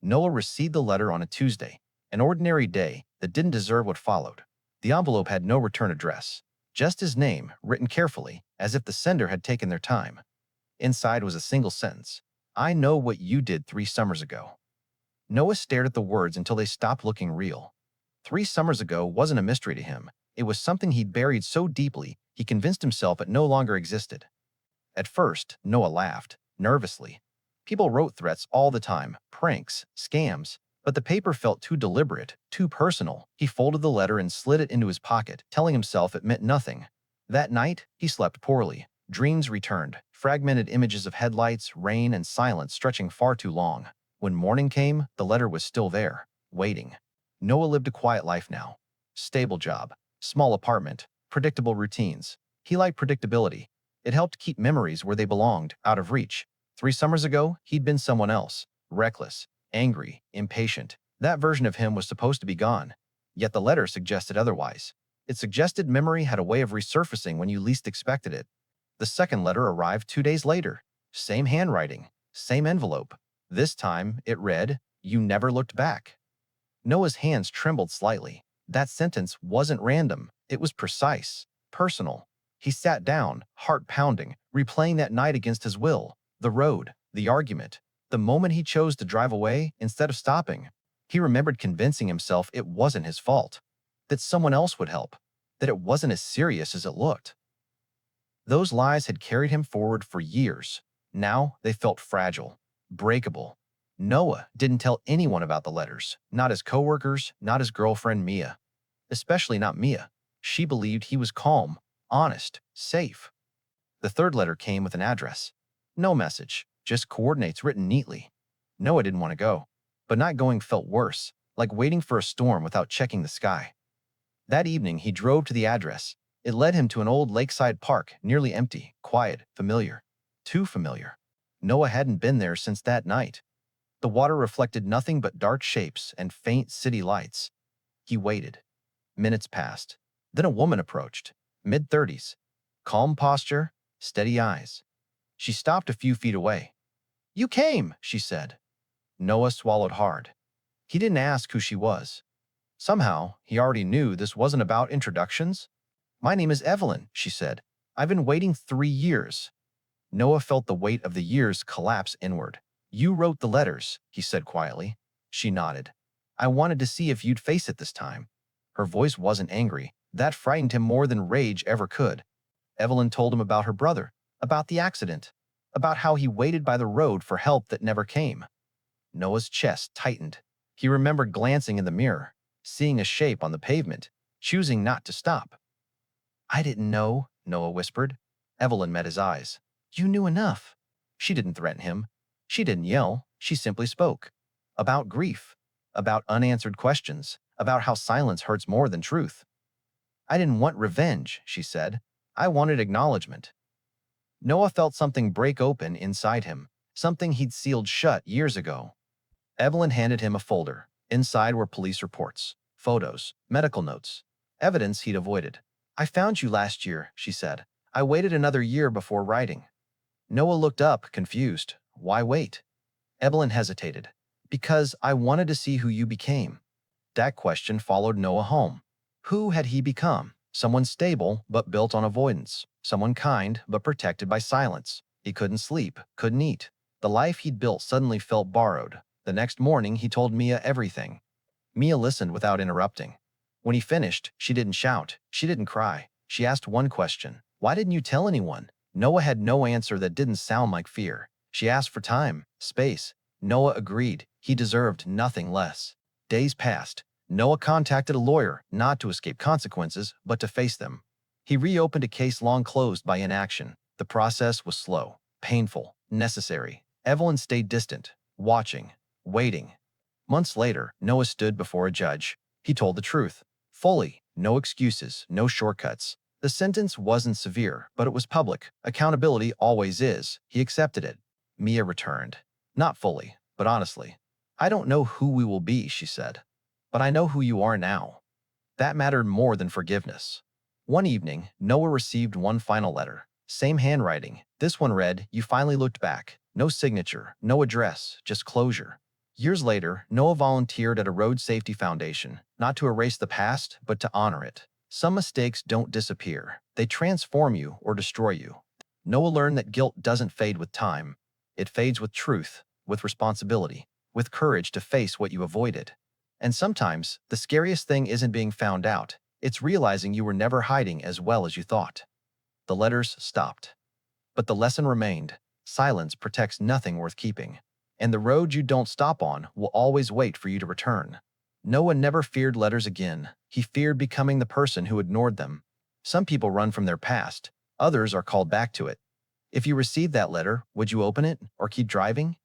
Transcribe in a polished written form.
Noah received the letter on a Tuesday, an ordinary day that didn't deserve what followed. The envelope had no return address, just his name, written carefully, as if the sender had taken their time. Inside was a single sentence. I know what you did 3 summers ago. Noah stared at the words until they stopped looking real. 3 summers ago wasn't a mystery to him. It was something he'd buried so deeply he convinced himself it no longer existed. At first, Noah laughed, nervously. People wrote threats all the time, pranks, scams, but the paper felt too deliberate, too personal. He folded the letter and slid it into his pocket, telling himself it meant nothing. That night, he slept poorly. Dreams returned, fragmented images of headlights, rain, and silence stretching far too long. When morning came, the letter was still there, waiting. Noah lived a quiet life now. Stable job, small apartment, predictable routines. He liked predictability. It helped keep memories where they belonged, out of reach. 3 summers ago, he'd been someone else, reckless, angry, impatient. That version of him was supposed to be gone. Yet the letter suggested otherwise. It suggested memory had a way of resurfacing when you least expected it. The second letter arrived 2 days later. Same handwriting, same envelope. This time, it read, "You never looked back." Noah's hands trembled slightly. That sentence wasn't random. It was precise, personal. He sat down, heart pounding, replaying that night against his will. The road, the argument, the moment he chose to drive away instead of stopping. He remembered convincing himself it wasn't his fault, that someone else would help, that it wasn't as serious as it looked. Those lies had carried him forward for years. Now they felt fragile, breakable. Noah didn't tell anyone about the letters, not his coworkers, not his girlfriend Mia. Especially not Mia. She believed he was calm, honest, safe. The third letter came with an address. No message, just coordinates written neatly. Noah didn't want to go, but not going felt worse, like waiting for a storm without checking the sky. That evening, he drove to the address. It led him to an old lakeside park, nearly empty, quiet, familiar. Too familiar. Noah hadn't been there since that night. The water reflected nothing but dark shapes and faint city lights. He waited. Minutes passed. Then a woman approached, mid-30s. Calm posture, steady eyes. She stopped a few feet away. "You came," she said. Noah swallowed hard. He didn't ask who she was. Somehow, he already knew this wasn't about introductions. "My name is Evelyn," she said. "I've been waiting 3 years." Noah felt the weight of the years collapse inward. "You wrote the letters," he said quietly. She nodded. "I wanted to see if you'd face it this time." Her voice wasn't angry. That frightened him more than rage ever could. Evelyn told him about her brother, about the accident, about how he waited by the road for help that never came. Noah's chest tightened. He remembered glancing in the mirror, seeing a shape on the pavement, choosing not to stop. "I didn't know," Noah whispered. Evelyn met his eyes. "You knew enough." She didn't threaten him. She didn't yell. She simply spoke. About grief. About unanswered questions. About how silence hurts more than truth. "I didn't want revenge," she said. "I wanted acknowledgement." Noah felt something break open inside him, something he'd sealed shut years ago. Evelyn handed him a folder. Inside were police reports, photos, medical notes, evidence he'd avoided. "I found you last year," she said. "I waited another year before writing." Noah looked up, confused. "Why wait?" Evelyn hesitated. "Because I wanted to see who you became." That question followed Noah home. Who had he become? Someone stable, but built on avoidance. Someone kind, but protected by silence. He couldn't sleep, couldn't eat. The life he'd built suddenly felt borrowed. The next morning, he told Mia everything. Mia listened without interrupting. When he finished, she didn't shout. She didn't cry. She asked one question. "Why didn't you tell anyone?" Noah had no answer that didn't sound like fear. She asked for time, space. Noah agreed. He deserved nothing less. Days passed. Noah contacted a lawyer, not to escape consequences, but to face them. He reopened a case long closed by inaction. The process was slow, painful, necessary. Evelyn stayed distant, watching, waiting. Months later, Noah stood before a judge. He told the truth. Fully. No excuses, no shortcuts. The sentence wasn't severe, but it was public. Accountability always is. He accepted it. Mia returned. Not fully, but honestly. "I don't know who we will be," she said. "But I know who you are now." That mattered more than forgiveness. One evening, Noah received one final letter. Same handwriting. This one read, "You finally looked back. No signature, no address, just closure. Years later, Noah volunteered at a road safety foundation, not to erase the past, but to honor it. Some mistakes don't disappear. They transform you or destroy you. Noah learned that guilt doesn't fade with time. It fades with truth, with responsibility, with courage to face what you avoided. And sometimes, the scariest thing isn't being found out. It's realizing you were never hiding as well as you thought. The letters stopped. But the lesson remained. Silence protects nothing worth keeping. And the road you don't stop on will always wait for you to return. Noah never feared letters again. He feared becoming the person who ignored them. Some people run from their past. Others are called back to it. If you received that letter, would you open it or keep driving?